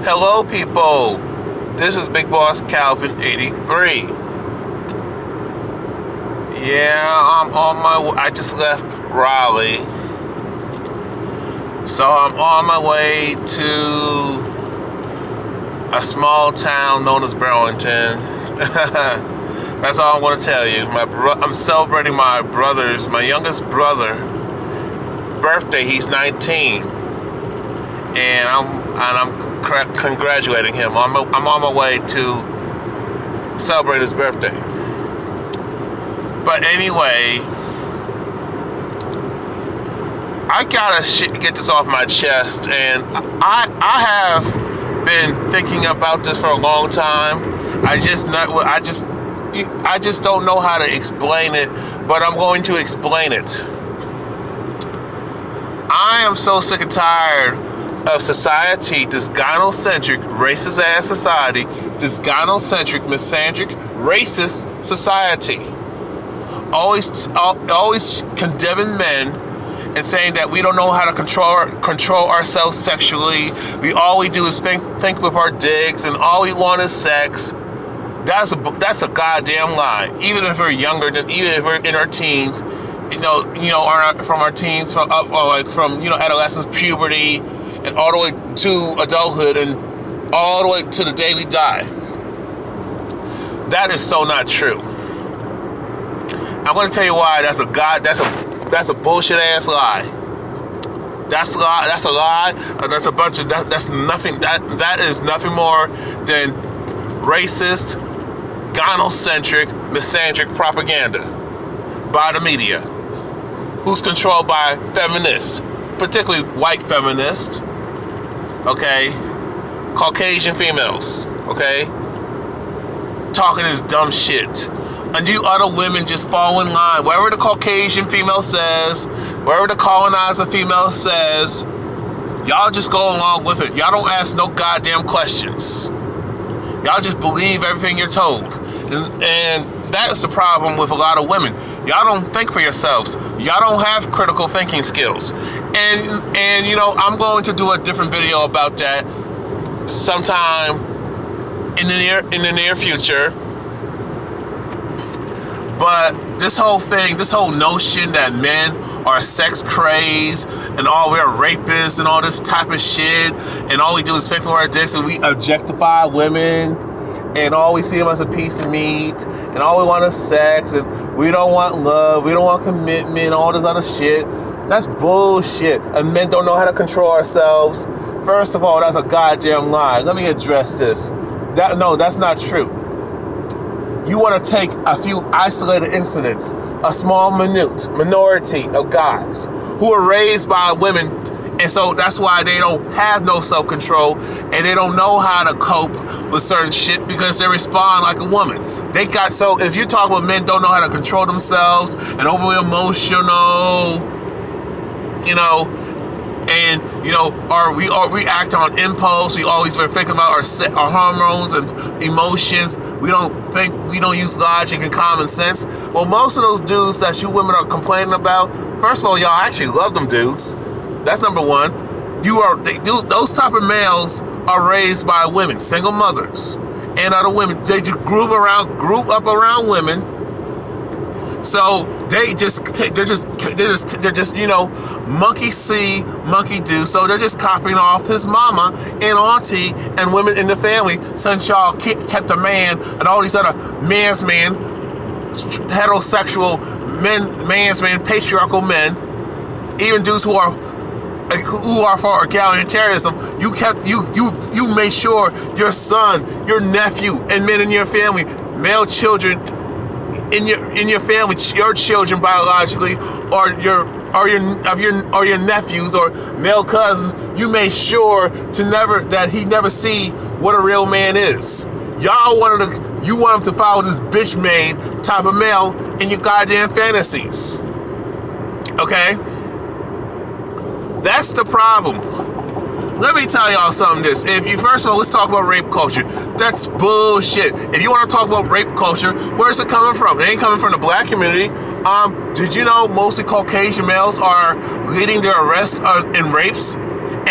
Hello, people. This is Big Boss Calvin 83. Yeah, I'm on my way. I just left Raleigh, so I'm on my way to a small town known as Burlington. That's all I'm going to tell you. I'm celebrating my youngest brother, birthday. He's 19, and I'm congratulating him. I'm on my way to celebrate his birthday. But anyway, I gotta get this off my chest, and I have been thinking about this for a long time. I just don't know how to explain it, but I'm going to explain it. I am so sick and tired of society, this gynocentric, racist-ass society, this gynocentric, misandric, racist society. Always condemning men and saying that we don't know how to control ourselves sexually. All we do is think with our dicks, and all we want is sex. That's a goddamn lie. Even if we're younger, even if we're in our teens, from our teens, from adolescence, puberty, and all the way to adulthood, and all the way to the day we die. That is so not true. I'm going to tell you why. That's a bullshit ass lie. That's a lie. That's a lie. That's a bunch of that's nothing. That is nothing more than racist, gynocentric, misandric propaganda by the media, who's controlled by feminists, particularly white feminists. Okay, Caucasian females. Okay, talking this dumb shit. And you other women just fall in line. Whatever the Caucasian female says, whatever the colonizer female says, y'all just go along with it. Y'all don't ask no goddamn questions. Y'all just believe everything you're told. And that's the problem with a lot of women. Y'all don't think for yourselves. Y'all don't have critical thinking skills. And I'm going to do a different video about that sometime in the near future. But this whole notion that men are sex crazed and we're rapists and all this type of shit, and all we do is think with our dicks, and we objectify women, and all we see them as a piece of meat, and all we want is sex, and we don't want love, we don't want commitment, all this other shit. That's bullshit. And men don't know how to control ourselves. First of all, that's a goddamn lie. Let me address this. That's not true. You want to take a few isolated incidents, a small minority of guys who are raised by women, and so that's why they don't have no self-control, and they don't know how to cope with certain shit because they respond like a woman. If you talk about men don't know how to control themselves and over emotional, or we act on impulse. We always been thinking about our hormones and emotions. We don't use logic and common sense. Well, most of those dudes that you women are complaining about, first of all, y'all actually love them dudes. That's number one. Those type of males are raised by women, single mothers, and other women. They just grew up around women. So they're just monkey see, monkey do. So they're just copying off his mama and auntie and women in the family, since y'all kept the man and all these other man's men, heterosexual man's men, patriarchal men, even dudes who are for egalitarianism. You made sure your son, your nephew, and men in your family, male children in your family, your children biologically, or your nephews or male cousins, you made sure that he never see what a real man is. You want him to follow this bitch made type of male in your goddamn fantasies. Okay? That's the problem. Let me tell y'all something. First of all, let's talk about rape culture. That's bullshit. If you want to talk about rape culture, where's it coming from? It ain't coming from the black community. Did you know mostly Caucasian males are leading their arrests in rapes?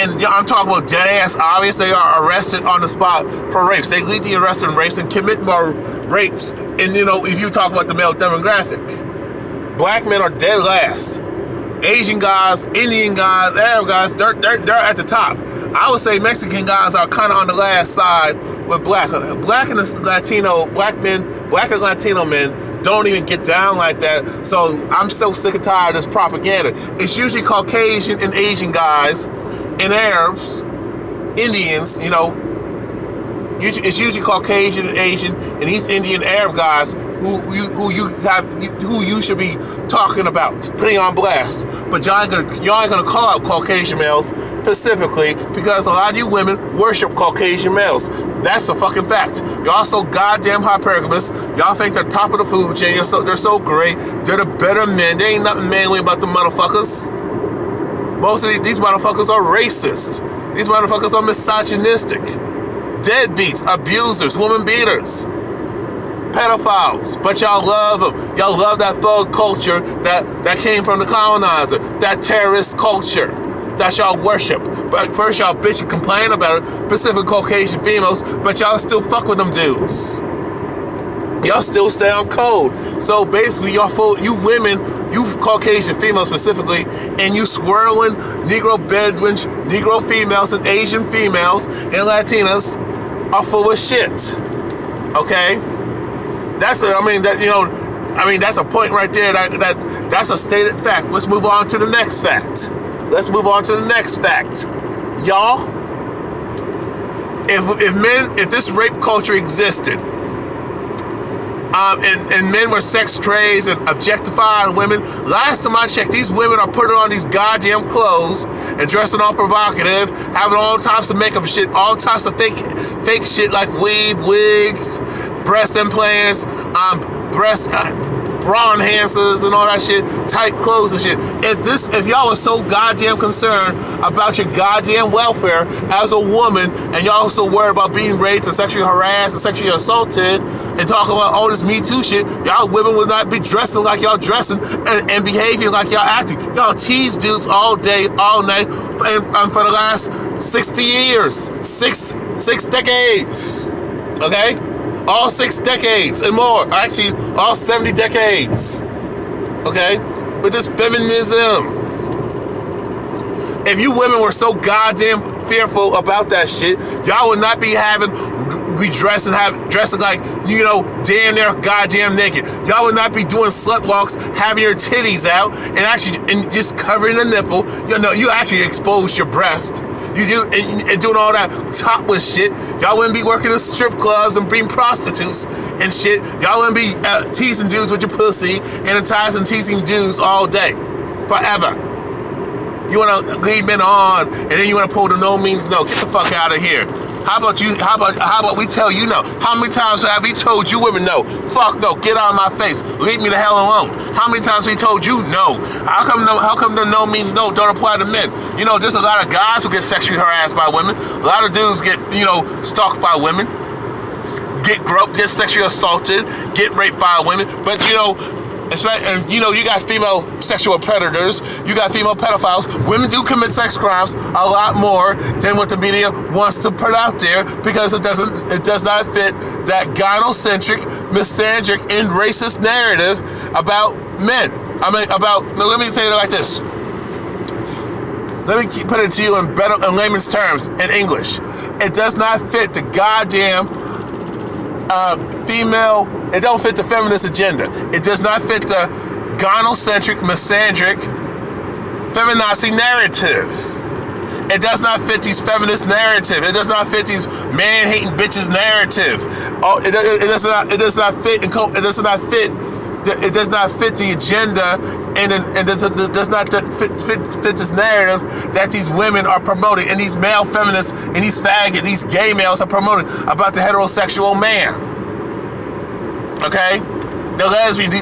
And I'm talking about dead ass obvious. They are arrested on the spot for rapes. They lead the arrest in rapes and commit more rapes. And if you talk about the male demographic, black men are dead last. Asian guys, Indian guys, Arab guys, they're at the top. I would say Mexican guys are kind of on the last side with black and Latino men don't even get down like that. So I'm so sick and tired of this propaganda. It's usually Caucasian and Asian guys and Arabs, Indians, it's usually Caucasian and Asian and East Indian Arab guys who you should be talking about, putting on blast. But y'all ain't gonna call out Caucasian males specifically because a lot of you women worship Caucasian males. That's a fucking fact. Y'all so goddamn hypergamous. Y'all think they're top of the food chain. They're so great. They're the better men. There ain't nothing manly about the motherfuckers. Most of these motherfuckers are racist. These motherfuckers are misogynistic. Deadbeats, abusers, woman beaters, pedophiles. But y'all love them. Y'all love that thug culture that came from the colonizer. That terrorist culture that y'all worship. But first y'all bitch and complain about it, Pacific Caucasian females, but y'all still fuck with them dudes. Y'all still stay on code. So basically you women, you Caucasian females specifically, and you swirling Negro Bedouins, Negro females, and Asian females and Latinas are full of shit. Okay? That's a point right there. That's a stated fact. Let's move on to the next fact. Y'all, if this rape culture existed, and men were sex trays and objectifying women, last time I checked, these women are putting on these goddamn clothes and dressing all provocative, having all types of makeup shit, all types of fake shit like wigs, breast implants, bra enhancers and all that shit, tight clothes and shit. If y'all was so goddamn concerned about your goddamn welfare as a woman, and y'all so worried about being raped and sexually harassed and sexually assaulted, and talking about all this Me Too shit, y'all women would not be dressing like y'all dressing and behaving like y'all acting. Y'all tease dudes all day, all night, and for the last 60 years, six decades, okay? All 6 decades and more. Actually, all 70 decades. Okay? With this feminism. If you women were so goddamn fearful about that shit, y'all would not be dressing like, damn near goddamn naked. Y'all would not be doing slut walks, having your titties out, and just covering the nipple. You actually exposed your breast. You do and doing all that topless shit. Y'all wouldn't be working in strip clubs and being prostitutes and shit. Y'all wouldn't be teasing dudes with your pussy and enticing teasing dudes all day, forever. You want to lead men on, and then you want to pull the no means no. Get the fuck out of here. How about we tell you no? How many times have we told you women no? Fuck no, get out of my face. Leave me the hell alone. How many times we told you no? How come the no means no don't apply to men? There's a lot of guys who get sexually harassed by women. A lot of dudes get, stalked by women. Get groped, get sexually assaulted, get raped by women. But you got female sexual predators, you got female pedophiles. Women do commit sex crimes a lot more than what the media wants to put out there, because it does not fit that gynocentric, misandric, and racist narrative about men. Let me say it like this. Let me put it to you in layman's terms, in English. It does not fit the goddamn it don't fit the feminist agenda. It does not fit the gynocentric, misandric, feminazi narrative. It does not fit these feminist narrative. It does not fit these man-hating bitches narrative. It does not fit the agenda, and it does not fit this narrative that these women are promoting, and these male feminists and these these gay males are promoting about the heterosexual man. Okay? The lesbian,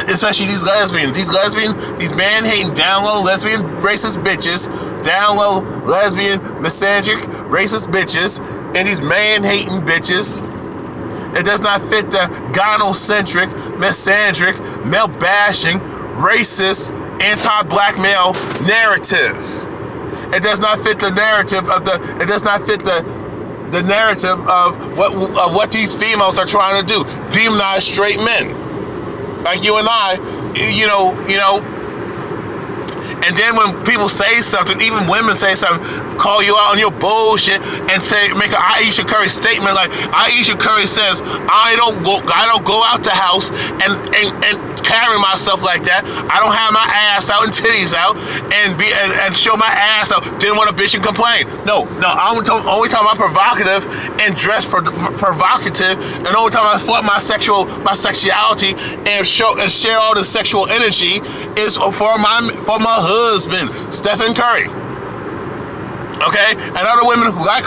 especially these man-hating, down-low lesbian racist bitches, down-low lesbian misandric racist bitches, and these man-hating bitches. It does not fit the gynocentric, misandric, male-bashing, racist, anti-black male narrative. It does not fit the narrative of it does not fit the narrative of what these females are trying to do. Demonize straight men. Like you and I, you know. And then when people say something, even women say something, call you out on your bullshit and make an Aisha Curry statement like Aisha Curry says, I don't go out the house and carry myself like that. I don't have my ass out and titties out and show my ass out. Didn't want a bitch and complain. No. Only time I'm provocative and dress provocative, and only time I flaunt my sexuality and share all the sexual energy is for my husband, Stephen Curry. Okay, and other women who like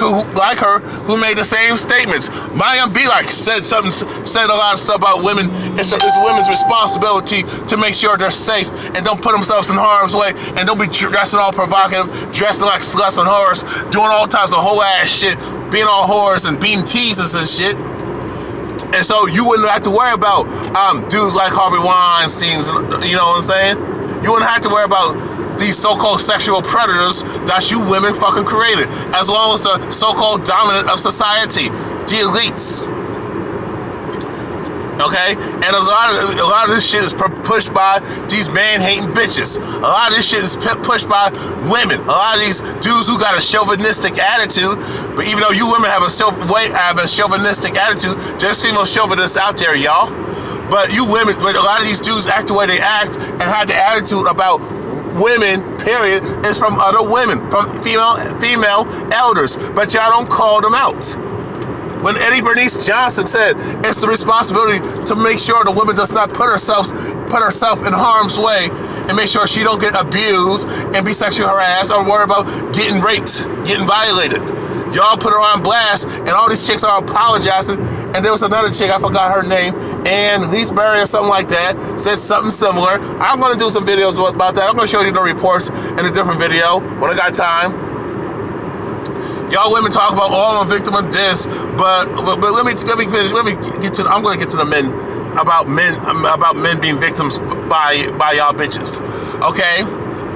her who made the same statements. Mayim Bialik said a lot of stuff about women. It's women's responsibility to make sure they're safe and don't put themselves in harm's way and don't be dressing all provocative, dressing like sluts and whores, doing all types of whole ass shit, being all whores and being teasers and shit. And so you wouldn't have to worry about dudes like Harvey Weinstein, you know what I'm saying? You wouldn't have to worry about these so-called sexual predators that you women fucking created, as well as the so-called dominant of society, the elites. Okay? And a lot of this shit is pushed by these man-hating bitches. A lot of this shit is pushed by women. A lot of these dudes who got a chauvinistic attitude, but even though you women have a chauvinistic attitude, there's female chauvinists out there, y'all. But a lot of these dudes act the way they act and have the attitude about women, period, is from other women, from female elders. But y'all don't call them out. When Eddie Bernice Johnson said it's the responsibility to make sure the woman does not put herself in harm's way and make sure she don't get abused and be sexually harassed or worry about getting raped, getting violated. Y'all put her on blast, and all these chicks are apologizing. And there was another chick, I forgot her name, and Leesbury or something like that, said something similar. I'm going to do some videos about that. I'm going to show you the reports in a different video when I got time. Y'all women talk about, I'm a victim of this, but let me finish. I'm going to get to the men about men being victims by y'all bitches. Okay?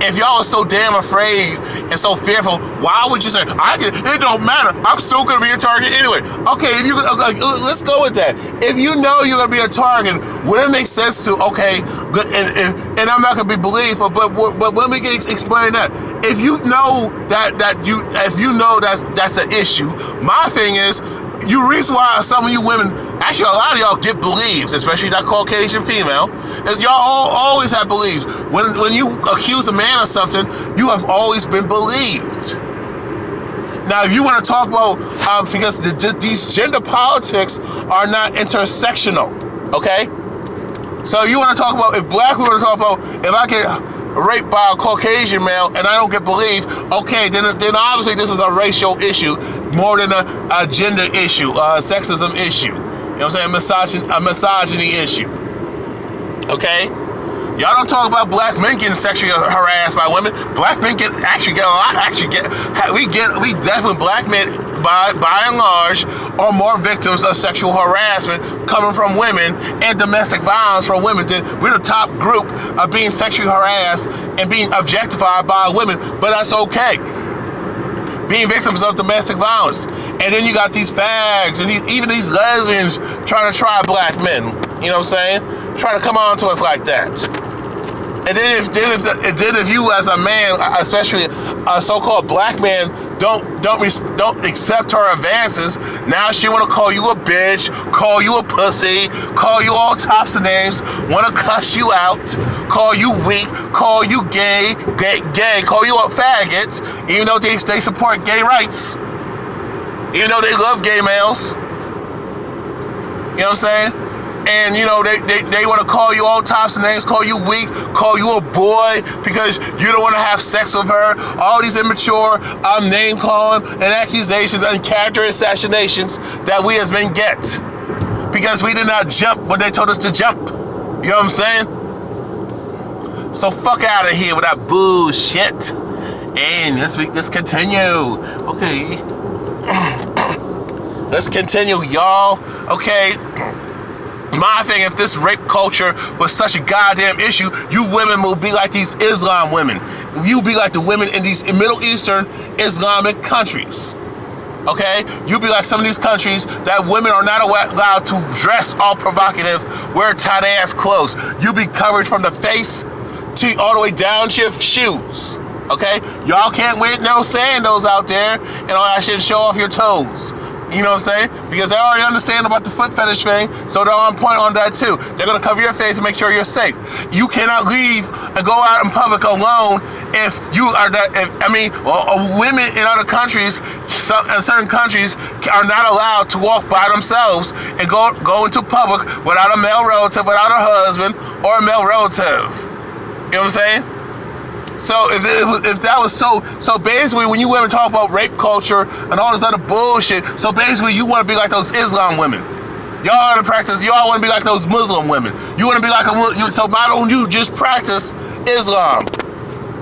If y'all are so damn afraid and so fearful, why would you say, it don't matter, I'm still going to be a target anyway? Okay, let's go with that. If you know you're going to be a target, would it make sense to, okay, good, and I'm not going to be believed, but let me explain that. If you know that's the issue, my thing is, you reason why some of you women, actually a lot of y'all get beliefs, especially that Caucasian female, is y'all always have beliefs. When you accuse a man of something, you have always been believed. Now, if you want to talk about, because these gender politics are not intersectional, okay? So you want to talk about, if black women talk about, if I get raped by a Caucasian male and I don't get believed, okay, then obviously this is a racial issue more than a gender issue, a sexism issue. You know what I'm saying? A misogyny issue. Okay? Y'all don't talk about black men getting sexually harassed by women. Black men get a lot. We definitely, black men by and large are more victims of sexual harassment coming from women and domestic violence from women. We're the top group of being sexually harassed and being objectified by women, but that's okay. Being victims of domestic violence. And then you got these fags and even these lesbians trying to try black men. You know what I'm saying? Trying to come on to us like that. And then if you as a man, especially a so-called black man, don't accept her advances, now she want to call you a bitch, call you a pussy, call you all types of names, want to cuss you out, call you weak, call you gay, call you a faggot, even though they support gay rights, even though they love gay males. You know what I'm saying? And, you know, they want to call you all types of names, call you weak, call you a boy because you don't want to have sex with her. All these immature name calling and accusations and character assassinations that we as men get because we did not jump when they told us to jump. You know what I'm saying? So fuck out of here with that bullshit. And let's continue. Okay. Let's continue, y'all. Okay. My thing, if this rape culture was such a goddamn issue, you women will be like these Islam women. You be like the women in these Middle Eastern Islamic countries. Okay? You be like some of these countries that women are not allowed to dress all provocative, wear tight ass clothes. You be covered from the face to all the way down to your shoes. Okay? Y'all can't wear no sandals out there and all that shit, show off your toes. You know what I'm saying? Because they already understand about the foot fetish thing, so they're on point on that too. They're gonna cover your face and make sure you're safe. You cannot leave and go out in public alone if you are that. Women in other countries, in certain countries, are not allowed to walk by themselves and go into public without a male relative, without a husband or a male relative. You know what I'm saying? So if that was so basically when you women talk about rape culture and all this other bullshit, so basically you want to be like those Islam women. Y'all want to practice, y'all want to be like those Muslim women. You want to be like so why don't you just practice Islam?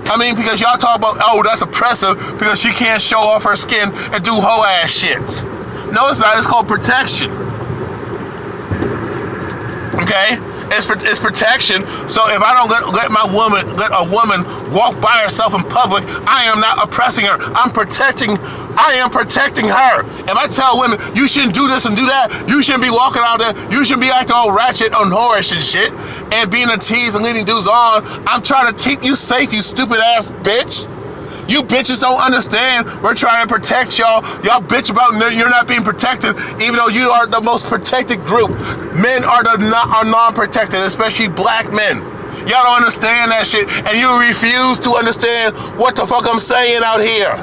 I mean, because y'all talk about, oh, that's oppressive because she can't show off her skin and do hoe ass shit. No, it's not. It's called protection. Okay? It's protection. So if I don't let a woman walk by herself in public, I am not oppressing her. I am protecting her. If I tell women you shouldn't do this and do that, you shouldn't be walking out there, you shouldn't be acting all ratchet and whorish and shit, and being a tease and leading dudes on, I'm trying to keep you safe, you stupid ass bitch. You bitches don't understand. We're trying to protect y'all. Y'all bitch about you're not being protected, even though you are the most protected group. Men are non-protected, especially black men. Y'all don't understand that shit, and you refuse to understand what the fuck I'm saying out here.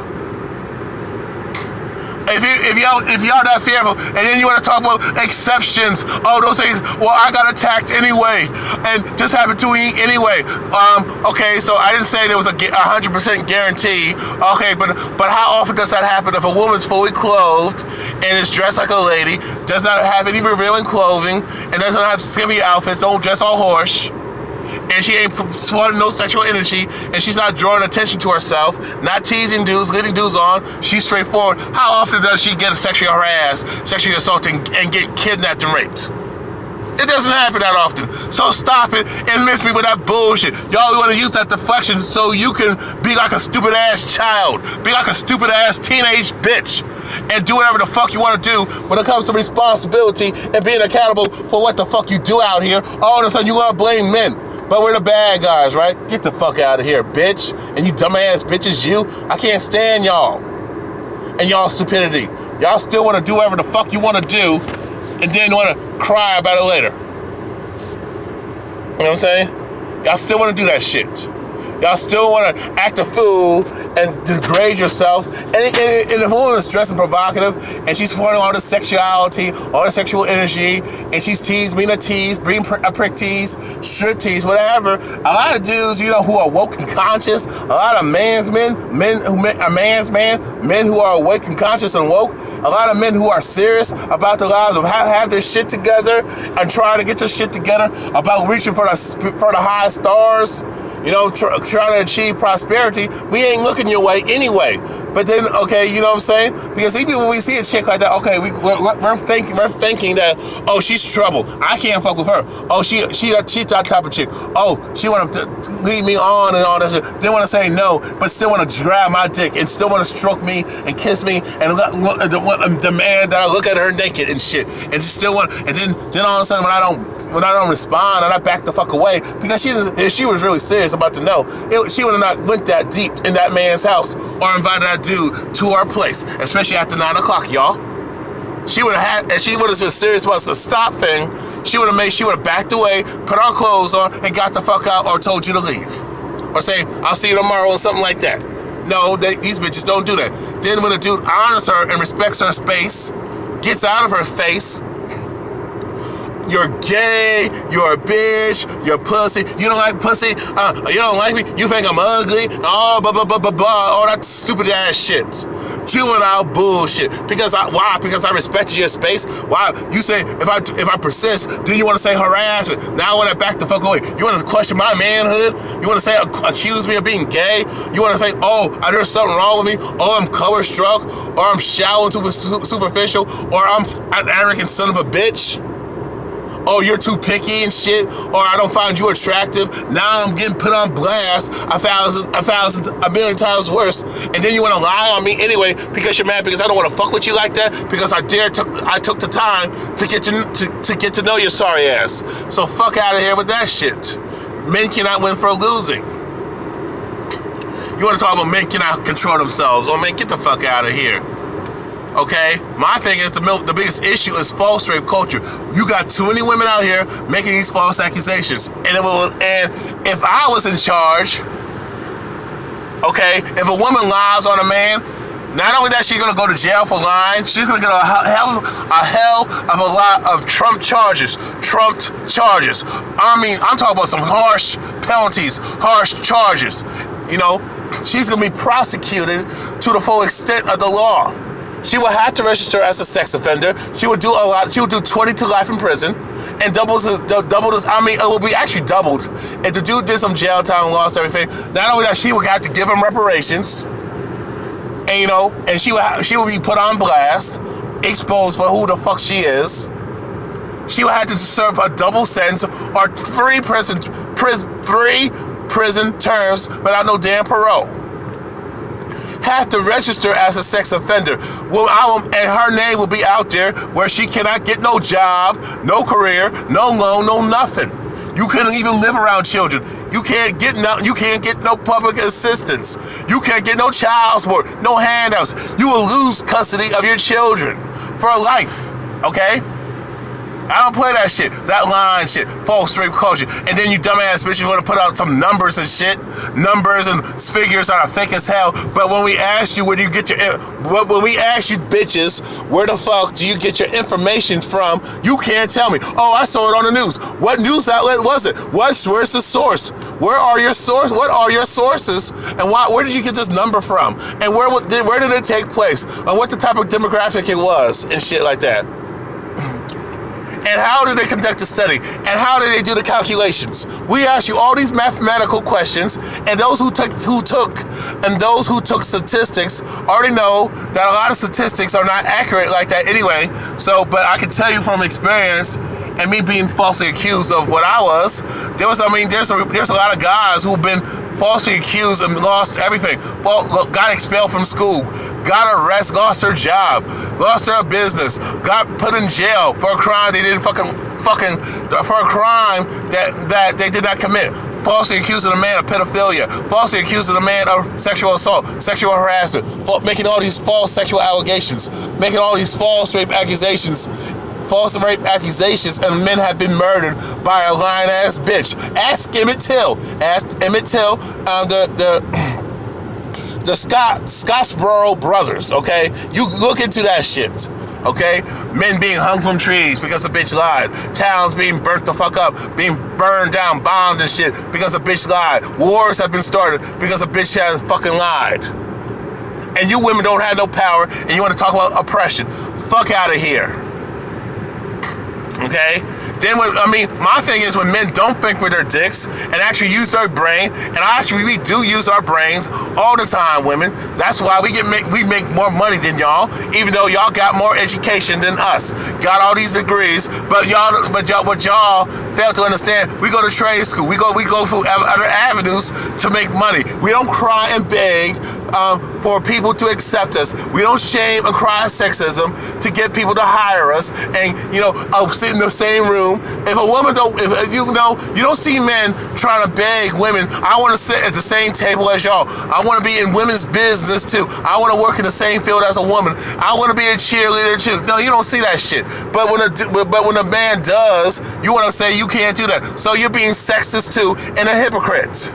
If y'all that fearful, and then you want to talk about exceptions, oh, those things, well, I got attacked anyway, and this happened to me anyway. Okay, so I didn't say there was a 100% guarantee. Okay, but how often does that happen if a woman's fully clothed and is dressed like a lady, does not have any revealing clothing, and doesn't have skimpy outfits, don't dress all horse, and she ain't swatting no sexual energy, and she's not drawing attention to herself, not teasing dudes, leading dudes on, she's straightforward. How often does she get sexually harassed, sexually assaulted, and get kidnapped and raped? It doesn't happen that often. So stop it and miss me with that bullshit. Y'all want to use that deflection so you can be like a stupid ass child, be like a stupid ass teenage bitch, and do whatever the fuck you want to do when it comes to responsibility and being accountable for what the fuck you do out here. All of a sudden you want to blame men. But we're the bad guys, right? Get the fuck out of here, bitch. And you dumbass bitches, you. I can't stand y'all. And y'all stupidity. Y'all still want to do whatever the fuck you want to do and then want to cry about it later. You know what I'm saying? Y'all still want to do that shit. Y'all still want to act a fool and degrade yourself. And if a woman is dressing provocative and she's flaunting all the sexuality, all the sexual energy, and she's being a tease, being a prick tease, strip tease, whatever, a lot of dudes, you know, who are woke and conscious, a lot of men who are awake and conscious and woke, a lot of men who are serious about their lives, of have their shit together and trying to get their shit together, about reaching for the high stars. You know, trying to achieve prosperity, we ain't looking your way anyway. But then, okay, you know what I'm saying? Because even when we see a chick like that, okay, we're thinking that, oh, she's trouble. I can't fuck with her. Oh, she that type of chick. Oh, she want to lead me on and all that shit. Then want to say no, but still want to grab my dick and still want to stroke me and kiss me and demand that I look at her naked and shit. And still want, and then all of a sudden when I don't respond and I back the fuck away, because if she was really serious about to know, she would have not went that deep in that man's house or invited that dude to her place, especially after 9 o'clock, y'all. She would have been serious about the stop thing. She would have backed away, put our clothes on, and got the fuck out, or told you to leave, or say I'll see you tomorrow or something like that. No, these bitches don't do that. Then when a dude honors her and respects her space, gets out of her face, you're gay, you're a bitch, you're pussy, you don't like pussy, you don't like me, you think I'm ugly, oh, blah, blah, blah, blah, blah, all that stupid ass shit. Juvenile bullshit. Why? Because I respected your space. Why? You say, if I persist, then you want to say harassment. Now I want to back the fuck away. You want to question my manhood? You want to say, accuse me of being gay? You want to think, oh, there's something wrong with me? Oh, I'm color struck, or I'm shallow and superficial, or I'm an arrogant son of a bitch? oh, you're too picky and shit, or I don't find you attractive. Now I'm getting put on blast a million times worse. And then you want to lie on me anyway because you're mad because I don't want to fuck with you like that because I took the time to get to know your sorry ass. So fuck out of here with that shit. Men cannot win for losing. You want to talk about men cannot control themselves? Well, man, get the fuck out of here. Okay? My thing is the biggest issue is false rape culture. You got too many women out here making these false accusations. And if I was in charge, okay, if a woman lies on a man, not only that she's gonna go to jail for lying, she's gonna get a hell of a lot of trumped charges. I mean, I'm talking about some harsh penalties, harsh charges. You know, she's gonna be prosecuted to the full extent of the law. She will have to register as a sex offender. She would do 20 to life in prison, and double this. I mean, it will be actually doubled. If the dude did some jail time and lost everything, not only that, she would have to give him reparations, and you know, and she would be put on blast, exposed for who the fuck she is. She would have to serve a double sentence or 3 prison terms without no damn parole. Have to register as a sex offender. And her name will be out there where she cannot get no job, no career, no loan, no nothing. You couldn't even live around children. You can't get no public assistance. You can't get no child support, no handouts. You will lose custody of your children for life. Okay? I don't play that shit, that line shit, false rape culture. And then you dumbass bitches want to put out some numbers and shit. Numbers and figures are thick as hell. But when we ask you where do you get when we ask you bitches, where the fuck do you get your information from? You can't tell me. Oh, I saw it on the news. What news outlet was it? Where's the source? Where are your sources? What are your sources? And where did you get this number from? And where did it take place? And what the type of demographic it was and shit like that. And how did they conduct the study? And how did they do the calculations? We ask you all these mathematical questions, and those who took statistics already know that a lot of statistics are not accurate like that anyway. So, but I can tell you from experience, and me being falsely accused of what I was, there's a lot of guys who've been falsely accused and lost everything. Got expelled from school, got arrested, lost their job, lost their business, got put in jail for a crime they didn't for a crime that they did not commit. Falsely accusing a man of pedophilia, falsely accusing a man of sexual assault, sexual harassment, making all these false sexual allegations, making all these false rape accusations, and men have been murdered by a lying ass bitch. Ask Emmett Till. The Scottsboro brothers. Okay, you look into that shit. Okay, men being hung from trees because a bitch lied. Towns being burnt the fuck up, being burned down, bombed and shit because a bitch lied. Wars have been started because a bitch has fucking lied. And you women don't have no power, and you want to talk about oppression. Fuck out of here. Okay? Then my thing is when men don't think with their dicks and actually use their brain, and actually we do use our brains all the time, women. That's why we make more money than y'all, even though y'all got more education than us. Got all these degrees, but what y'all fail to understand, we go to trade school. We go through other avenues to make money. We don't cry and beg for people to accept us. We don't shame and cry sexism to get people to hire us and sit in the same room. If a woman you don't see men trying to beg women, I want to sit at the same table as y'all. I want to be in women's business too. I want to work in the same field as a woman. I want to be a cheerleader too. No, you don't see that shit. But when a man does, you want to say you can't do that. So you're being sexist too and a hypocrite.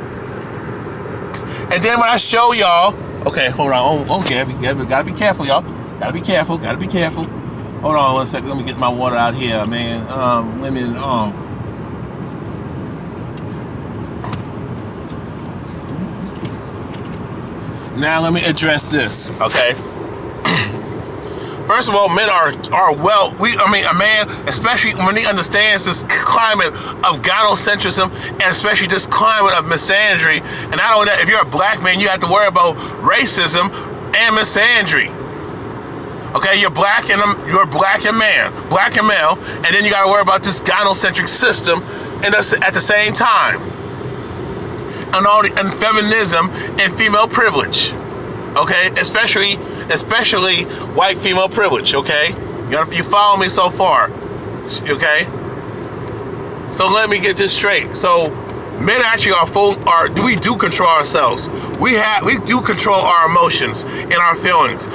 And then when I show y'all, okay, hold on. Okay, gotta be careful, y'all. Gotta be careful. Hold on 1 second. Let me get my water out here, man. Now let me address this, okay? First of all, men are a man, especially when he understands this climate of gynocentrism and especially this climate of misandry. And not only that, if you're a black man, you have to worry about racism and misandry. Okay, you're black and black and male, and then you gotta worry about this gynocentric system, and that's at the same time, and feminism and female privilege. Okay, especially white female privilege. Okay, you follow me so far? Okay, so let me get this straight. So men actually we do control ourselves. We do control our emotions and our feelings.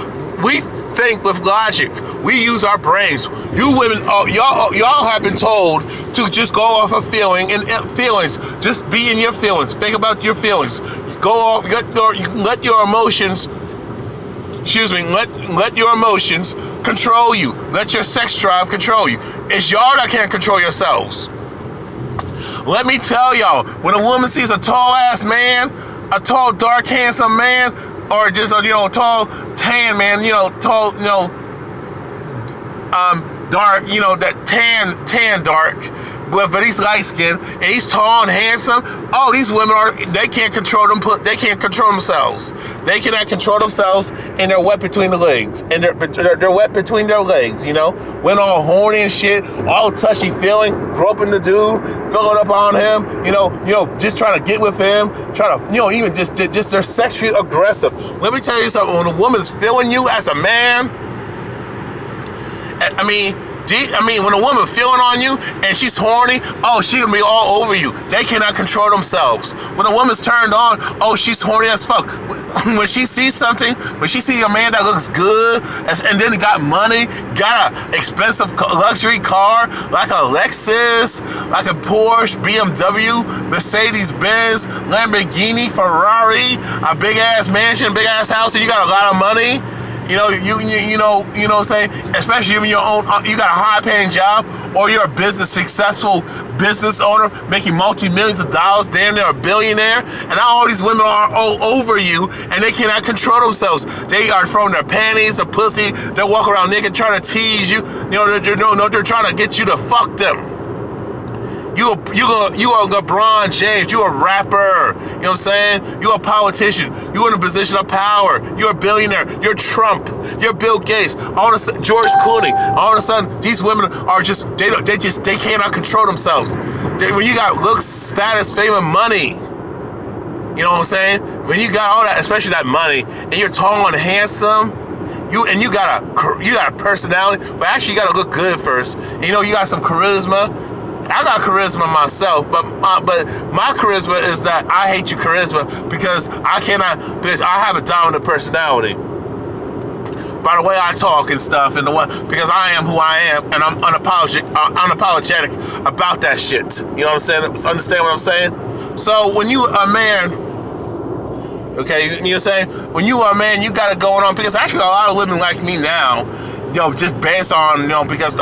We think with logic. We use our brains. You women, y'all have been told to just go off of feelings. Just be in your feelings. Think about your feelings. Go off. Let your emotions. Excuse me. Let your emotions control you. Let your sex drive control you. It's y'all that can't control yourselves. Let me tell y'all, when a woman sees a tall ass man, a tall, dark, handsome man, or just a tall, tan man, tall, dark, that tan dark, but he's light skinned and he's tall and handsome. Oh, these women they can't control themselves. They cannot control themselves, and they're wet between the legs, and they're wet between their legs. Went all horny and shit, all touchy feeling, groping the dude, filling up on him. Just trying to get with him, trying to, even just they're sexually aggressive. Let me tell you something. When a woman's feeling you as a man, when a woman feeling on you and she's horny, oh, she gonna be all over you. They cannot control themselves. When a woman's turned on, oh, she's horny as fuck. When she sees something, when she sees a man that looks good, and then got money, got an expensive luxury car, like a Lexus, like a Porsche, BMW, Mercedes-Benz, Lamborghini, Ferrari, a big ass mansion, big ass house, and you got a lot of money. You know what I'm saying? Especially if you got a high-paying job, or you're a successful business owner making multi-millions of dollars, damn near a billionaire, and now all these women are all over you, and they cannot control themselves. They are throwing their panties, a pussy. They walk around naked trying to tease you. They're trying to get you to fuck them. You are LeBron James. You a rapper. You know what I'm saying? You a politician. You in a position of power. You're a billionaire. You're Trump. You're Bill Gates. All of a sudden, George Clooney. All of a sudden, these women are just they cannot control themselves. When you got looks, status, fame, and money, you know what I'm saying? When you got all that, especially that money, and you're tall and handsome. You got a personality, but actually you gotta look good first. And, you got some charisma. I got charisma myself, but my charisma is that I hate your charisma because I have a dominant personality. By the way I talk and stuff, because I am who I am, and I'm unapologetic about that shit. You know what I'm saying? Understand what I'm saying? So when you a man, okay, you know what I'm saying? When you are a man, you got it going on, because actually a lot of women like me now, just based on, because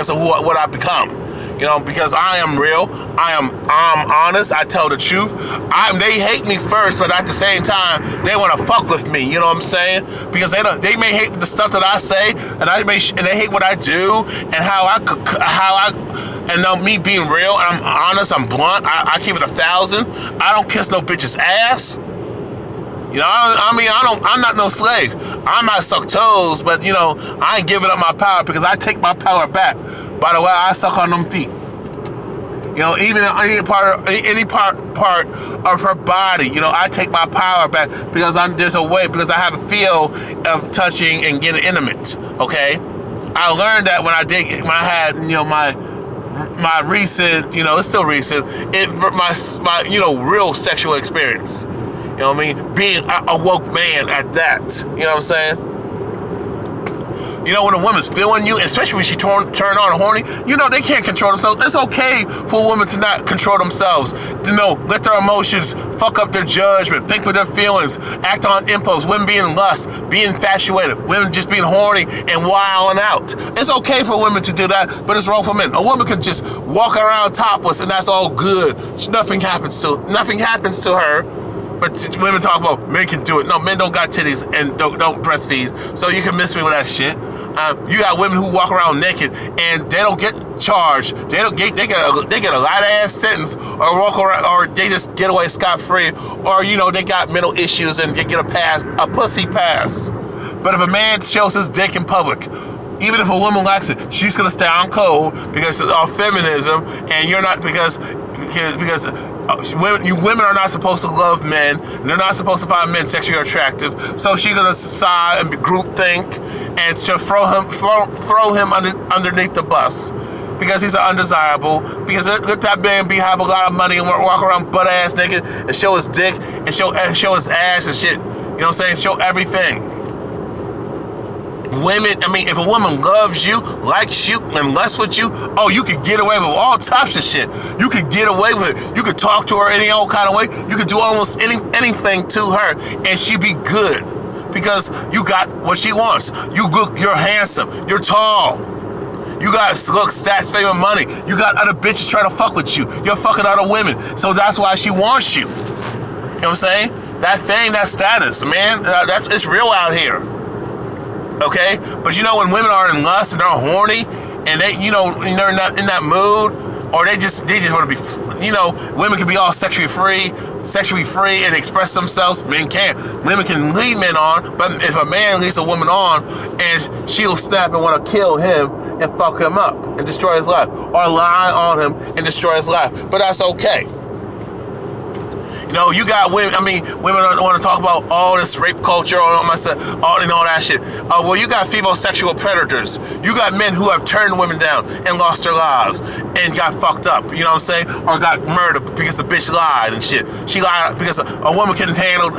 of what I become. Because I am real, I'm honest, I tell the truth. They hate me first, but at the same time, they want to fuck with me. You know what I'm saying? Because they may hate the stuff that I say, and they hate what I do, and me being real, and I'm honest, I'm blunt. I keep it 1,000. I don't kiss no bitch's ass. I'm not no slave. I might suck toes, but I ain't giving up my power, because I take my power back. By the way, I suck on them feet. Even any part of her body, I take my power back, because there's a way, because I have a feel of touching and getting intimate. Okay, I learned that when I had my recent, it's still recent, my real sexual experience. You know what I mean? Being a woke man at that. You know what I'm saying? When a woman's feeling you, especially when she turn on horny, they can't control themselves. It's okay for a woman to not control themselves. Let their emotions fuck up their judgment, think with their feelings, act on impulse, women being lust, being infatuated, women just being horny and wilding out. It's okay for women to do that, but it's wrong for men. A woman can just walk around topless and that's all good. Nothing happens to her. But women talk about men can do it. No, men don't got titties and don't breastfeed, so you can miss me with that shit. You got women who walk around naked and they don't get charged. They get a light ass sentence, or walk around, or they just get away scot free, or they got mental issues and they get a pussy pass. But if a man shows his dick in public, even if a woman likes it, she's gonna stay on code because of feminism, and you're not because women are not supposed to love men. They're not supposed to find men sexually attractive. So she's gonna sigh and group think, and she'll throw him underneath the bus because he's undesirable. Because let that man have a lot of money and walk around butt ass naked and show his dick and show his ass and shit. You know what I'm saying? Show everything. Women, if a woman loves you, likes you, and lusts with you, oh, you could get away with all types of shit. You could get away with it. You could talk to her any old kind of way. You could do almost anything to her, and she'd be good because you got what she wants. You're handsome. You're tall. You got looks, stats, fame, and money. You got other bitches trying to fuck with you. You're fucking other women, so that's why she wants you. You know what I'm saying? That fame, that status, man, it's real out here. Okay, but when women are in lust and they're horny and they're not in that mood, or they just want to be, women can be all sexually free and express themselves. Men can't. Women can lead men on, but if a man leads a woman on, and she'll snap and want to kill him and fuck him up and destroy his life, or lie on him and destroy his life. But that's okay. You got women. Women don't want to talk about all this rape culture, all that shit. Well, you got female sexual predators. You got men who have turned women down and lost their lives and got fucked up. You know what I'm saying? Or got murdered because the bitch lied and shit. She lied because a woman couldn't handle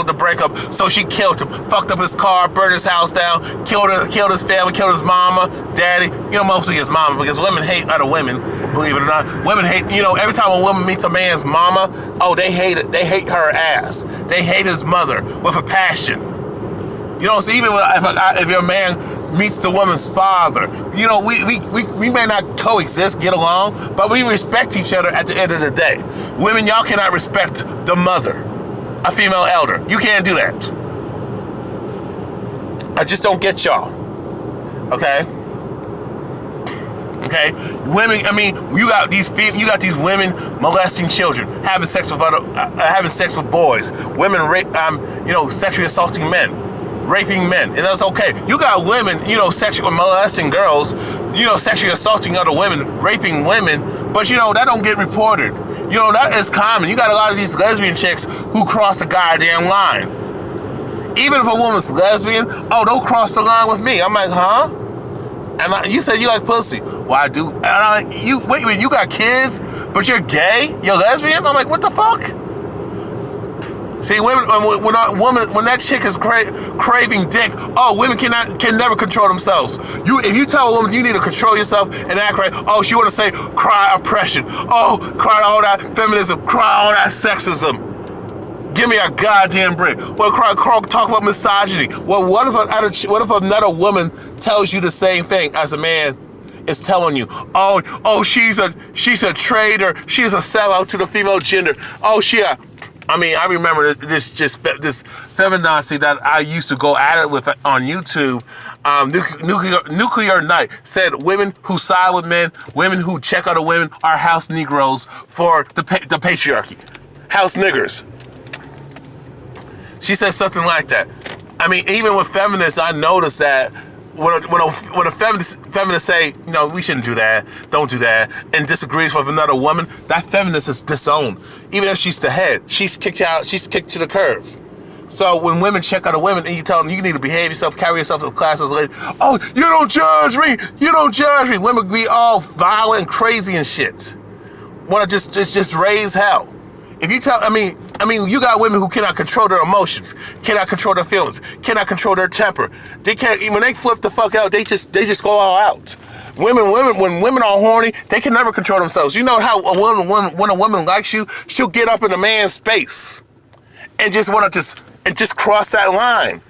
the breakup, so she killed him, fucked up his car, burned his house down, killed his family, killed his mama, daddy. Mostly his mama, because women hate other women. Believe it or not, women hate. Every time a woman meets a man's mama, oh, they hate it. They hate her ass. They hate his mother with a passion. So even if your man meets the woman's father, we may not coexist, get along, but we respect each other at the end of the day. Women, y'all cannot respect the mother, a female elder. You can't do that. I just don't get y'all. Okay? Okay, women. You got these women molesting children, having sex with boys. Women rape, sexually assaulting men, raping men, and that's okay. You got women, sexually molesting girls, sexually assaulting other women, raping women, but that don't get reported. That is common. You got a lot of these lesbian chicks who cross the goddamn line. Even if a woman's lesbian, oh, don't cross the line with me. I'm like, huh? And you said you like pussy. Well, I do. And I'm like, wait a minute, you got kids, but you're gay? You're lesbian? I'm like, what the fuck? See, women, when that chick is craving dick, oh, women can never control themselves. If you tell a woman you need to control yourself and act right, oh, she want to say cry oppression. Oh, cry all that feminism, cry all that sexism. Give me a goddamn break. Well, talk about misogyny. Well, what if another woman tells you the same thing as a man is telling you? Oh, she's a traitor. She's a sellout to the female gender. Oh, I remember this feminazi that I used to go at it with on YouTube. Nuclear Night said women who side with men, women who check other women are house Negroes for the patriarchy. House niggers. She said something like that. Even with feminists, I noticed that when a feminist say, we shouldn't do that, don't do that, and disagrees with another woman, that feminist is disowned. Even if she's the head, she's kicked out, she's kicked to the curb. So when women check other women and you tell them you need to behave yourself, carry yourself to the class as a lady, oh, you don't judge me, you don't judge me. Women be all violent and crazy and shit. Want to just raise hell. If you tell, you got women who cannot control their emotions, cannot control their feelings, cannot control their temper. They can't, when they flip the fuck out, they just go all out. When women are horny, they can never control themselves. You know how when a woman likes you, she'll get up in a man's space and just want to just cross that line.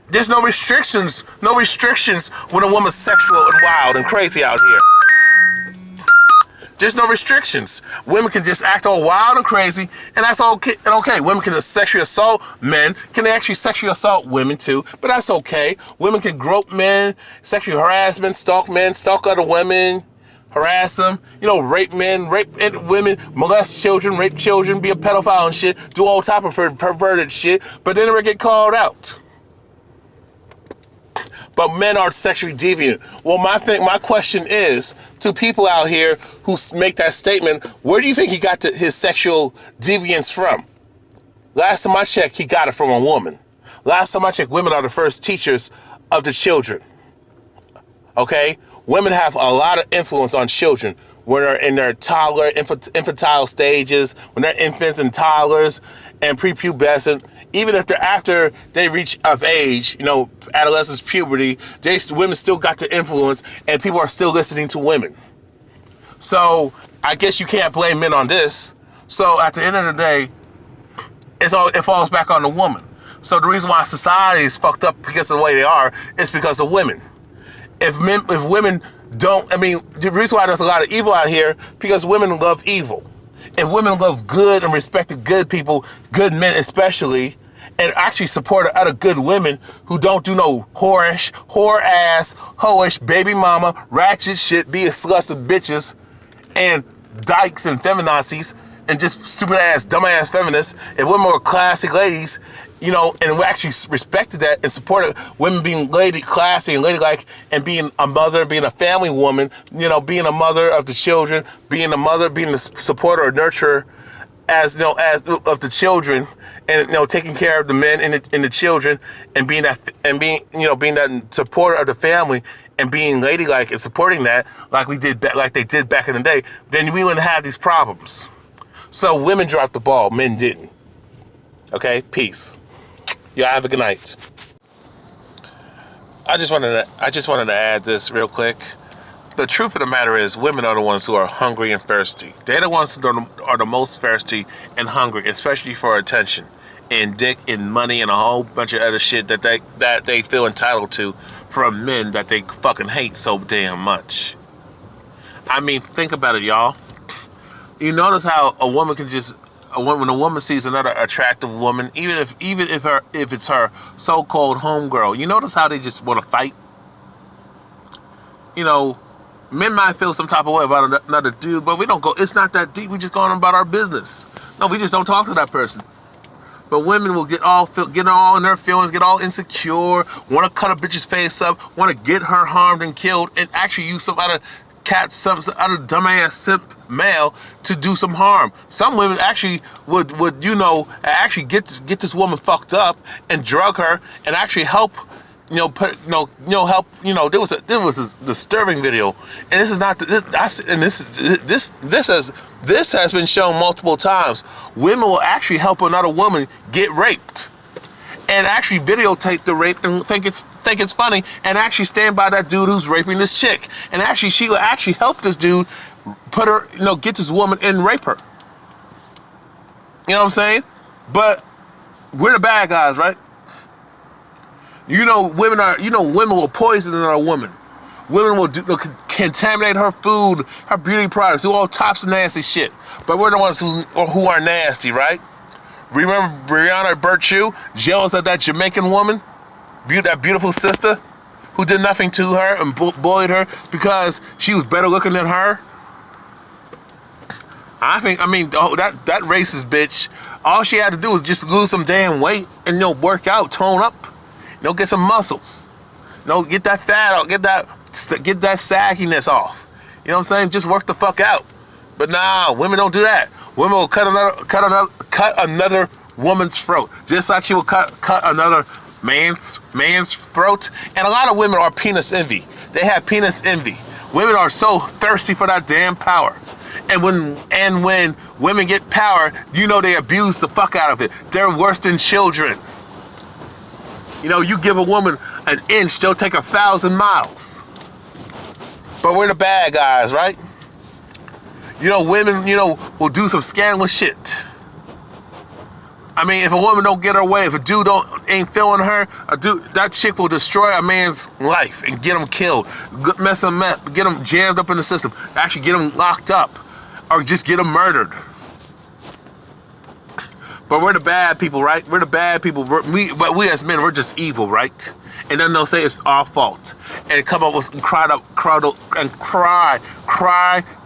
There's no restrictions when a woman's sexual and wild and crazy out here. There's no restrictions. Women can just act all wild and crazy, and that's okay. Women can just sexually assault men. Can they actually sexually assault women too? But that's okay. Women can grope men, sexually harass men, stalk other women, harass them. Rape men, rape women, molest children, rape children, be a pedophile and shit, do all type of perverted shit, but they never get called out. but men are sexually deviant. Well, my question is to people out here who make that statement, where do you think he got his sexual deviance from? Last time I checked, he got it from a woman. Last time I checked, women are the first teachers of the children. Okay? Women have a lot of influence on children when they're in their toddler, infantile stages, when they're infants and toddlers and prepubescent. Even if they're after they reach of age, adolescence, puberty, women still got the influence, and people are still listening to women. So I guess you can't blame men on this. So at the end of the day, it falls back on the woman. So the reason why society is fucked up because of the way they are is because of women. If women don't, the reason why there's a lot of evil out here, because women love evil. If women love good and respected good people, good men especially, and actually support other good women who don't do no whore-ass, hoish, baby mama, ratchet shit, be a sluts of bitches, and dykes and feminazis, and just stupid ass, dumb ass feminists. If women were classic ladies, and we actually respected that and supported women being classy and ladylike, and being a mother, being a family woman, being a mother of the children, being the supporter or nurturer as of the children, and taking care of the men and the children, and being that supporter of the family, and being ladylike and supporting that like they did back in the day, then we wouldn't have these problems. So women dropped the ball, men didn't. Okay, peace. Y'all have a good night. I just wanted to add this real quick. The truth of the matter is, women are the ones who are hungry and thirsty. They're the ones who are the most thirsty and hungry, especially for attention and dick and money and a whole bunch of other shit that they feel entitled to from men that they fucking hate so damn much. Think about it, y'all. You notice how a woman can when a woman sees another attractive woman, even if it's her so-called homegirl, you notice how they just want to fight? Men might feel some type of way about another dude, but we don't go, it's not that deep, we just go on about our business. No, we just don't talk to that person. But women will get all in their feelings, get all insecure, want to cut a bitch's face up, want to get her harmed and killed, and actually use some other some other dumbass simp male to do some harm. Some women actually would actually get this woman fucked up and drug her and actually help. There was a disturbing video, and this has been shown multiple times. Women will actually help another woman get raped, and actually videotape the rape and think it's funny, and actually stand by that dude who's raping this chick, and actually she will actually help this dude get this woman and rape her. You know what I'm saying? But we're the bad guys, right? Women will poison another woman. Women will contaminate her food, her beauty products, do all types of nasty shit. But we're the ones who are nasty, right? Remember Brianna Virtue, jealous of that Jamaican woman, that beautiful sister, who did nothing to her and bullied her because she was better looking than her? That racist bitch, all she had to do was just lose some damn weight and work out, tone up. Get some muscles. Get that fat out. Get that sagginess off. You know what I'm saying? Just work the fuck out. But nah, women don't do that. Women will cut another woman's throat, just like she will cut another man's throat. And a lot of women are penis envy. They have penis envy. Women are so thirsty for that damn power. And when women get power, they abuse the fuck out of it. They're worse than children. You give a woman an inch, they'll take 1,000 miles. But we're the bad guys, right? Women, will do some scandalous shit. If a woman don't get her way, if a dude ain't feeling her, that chick will destroy a man's life and get him killed, mess him up, get him jammed up in the system, actually get him locked up, or just get him murdered. But we're the bad people, right? We're the bad people. But we as men, we're just evil, right? And then they'll say it's our fault, and come up with cry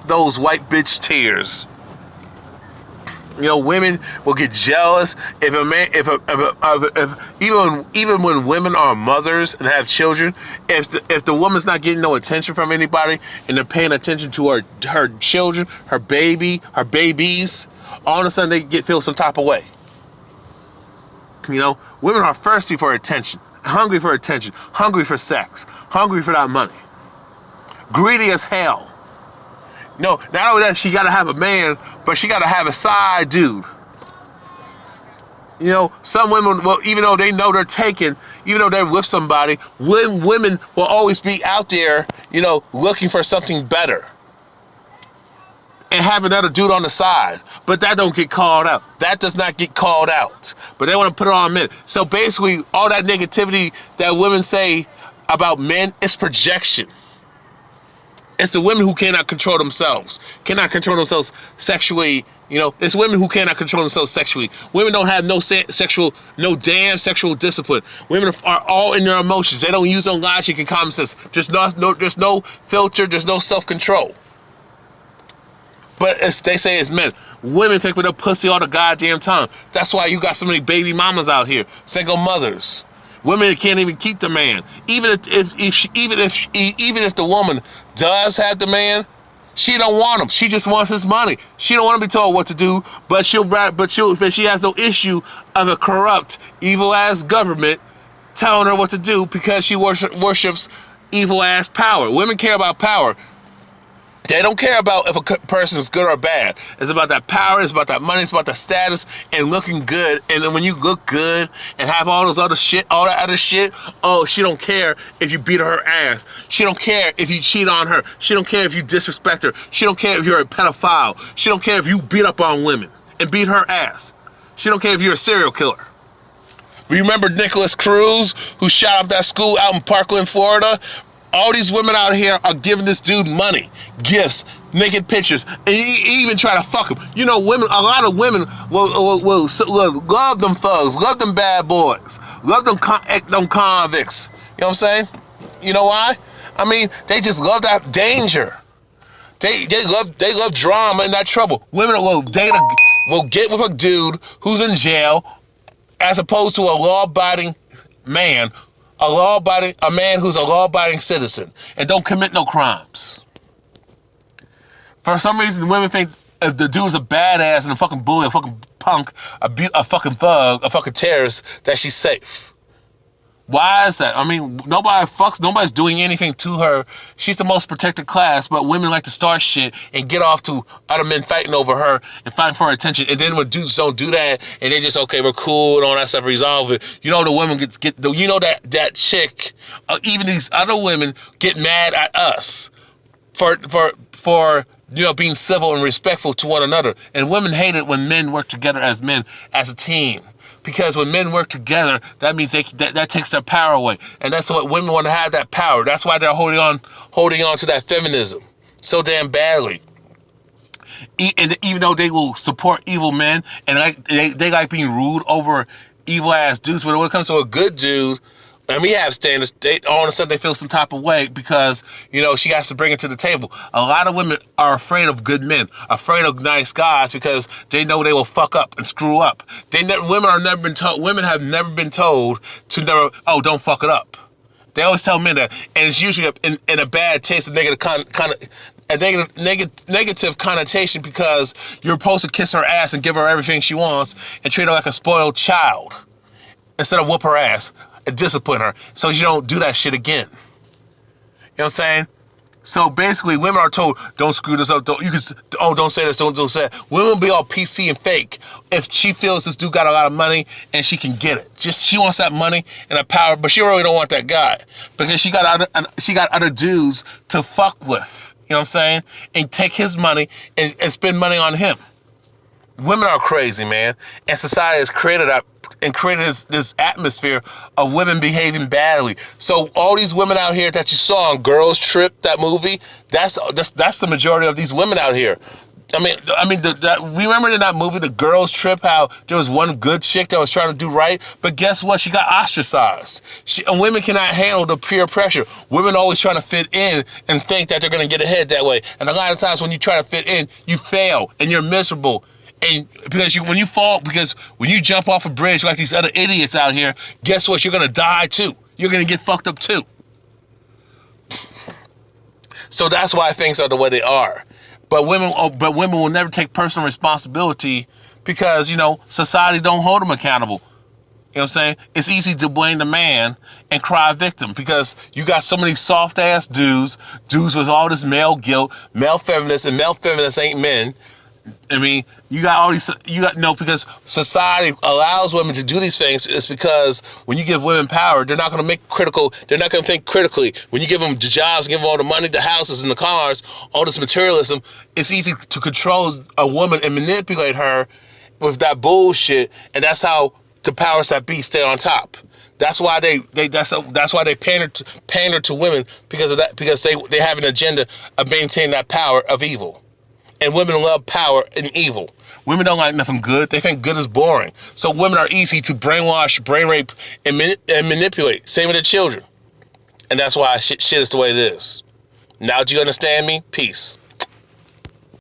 those white bitch tears. You know, women will get jealous if a man, if even when women are mothers and have children, if the woman's not getting no attention from anybody and they're paying attention to her children, her babies, all of a sudden they feel some type of way. You know, women are thirsty for attention, hungry for sex, hungry for that money, greedy as hell. No, not only that, she gotta have a man, but she gotta have a side dude. You know, some women, well, even though they know they're taken, even though they're with somebody, women will always be out there, you know, looking for something better. And have another dude on the side. But that don't get called out. That does not get called out. But they want to put it on men. So basically, all that negativity that women say about men is projection. It's the women who cannot control themselves sexually. You know, it's women who cannot control themselves sexually. Women don't have no damn sexual discipline. Women are all in their emotions. They don't use no logic and common sense. There's no filter. There's no self-control. But they say it's men. Women think with their pussy all the goddamn time. That's why you got so many baby mamas out here, single mothers. Women can't even keep the man. Even if the woman does have the man, she don't want him. She just wants his money. She don't want to be told what to do. But she has no issue of a corrupt, evil ass government telling her what to do because she worships evil ass power. Women care about power. They don't care about if a person is good or bad. It's about that power, it's about that money, it's about that status and looking good. And then when you look good and have all that other shit, oh, she don't care if you beat her ass. She don't care if you cheat on her. She don't care if you disrespect her. She don't care if you're a pedophile. She don't care if you beat up on women and beat her ass. She don't care if you're a serial killer. Remember Nicholas Cruz, who shot up that school out in Parkland, Florida? All these women out here are giving this dude money, gifts, naked pictures, and he even try to fuck him. You know, a lot of women will love them thugs, love them bad boys, love them convicts. You know what I'm saying? You know why? I mean, they just love that danger. They love drama and that trouble. Women will get with a dude who's in jail, as opposed to a law-abiding man. A man who's a law-abiding citizen and don't commit no crimes. For some reason, women think if the dude's a badass and a fucking bully, a fucking punk, a fucking thug, a fucking terrorist, that she's safe. Why is that? I mean, nobody's doing anything to her. She's the most protected class, but women like to start shit and get off to other men fighting over her and fighting for her attention. And then when dudes don't do that and they just, okay, we're cool and all that stuff, resolve it. You know, the women you know that chick, even these other women get mad at us for you know, being civil and respectful to one another. And women hate it when men work together as men, as a team. Because when men work together, that means that takes their power away. And that's what women want to have, that power. That's why they're holding on to that feminism so damn badly. And even though they will support evil men and they like being ruled over evil ass dudes, but when it comes to a good dude, and we have standards, all of a sudden they feel some type of way because, you know, she has to bring it to the table. A lot of women are afraid of good men, afraid of nice guys because they know they will fuck up and screw up. Women have never been told to never, oh, don't fuck it up. They always tell men that, and it's usually in a bad taste, a negative connotation because you're supposed to kiss her ass and give her everything she wants and treat her like a spoiled child instead of whoop her ass. Discipline her so you don't do that shit again. You know what I'm saying? So basically, women are told, don't screw this up. Don't say this. Don't say that. Women will be all PC and fake if she feels this dude got a lot of money and she can get it. She wants that money and that power, but she really don't want that guy because she got other dudes to fuck with. You know what I'm saying? And take his money and spend money on him. Women are crazy, man, and society has created this atmosphere of women behaving badly. So all these women out here that you saw on Girls Trip, that movie, that's the majority of these women out here. I mean, remember in that movie, The Girls Trip, how there was one good chick that was trying to do right, but guess what? She got ostracized. And women cannot handle the peer pressure. Women always trying to fit in and think that they're going to get ahead that way. And a lot of times when you try to fit in, you fail and you're miserable. And when you jump off a bridge like these other idiots out here, guess what? You're gonna die too. You're gonna get fucked up too. So that's why things are the way they are. But women will never take personal responsibility because, society don't hold them accountable. You know what I'm saying? It's easy to blame the man and cry victim because you got so many soft ass dudes with all this male guilt, male feminists, and male feminists ain't men. I mean, because society allows women to do these things. It's because when you give women power, they're not going to think critically. When you give them the jobs, give them all the money, the houses and the cars, all this materialism, it's easy to control a woman and manipulate her with that bullshit. And that's how the powers that be stay on top. That's why they pander to women because of that, because they have an agenda of maintaining that power of evil. And women love power and evil. Women don't like nothing good. They think good is boring. So women are easy to brainwash, brain rape, and manipulate. Same with the children. And that's why shit is the way it is. Now do you understand me? Peace.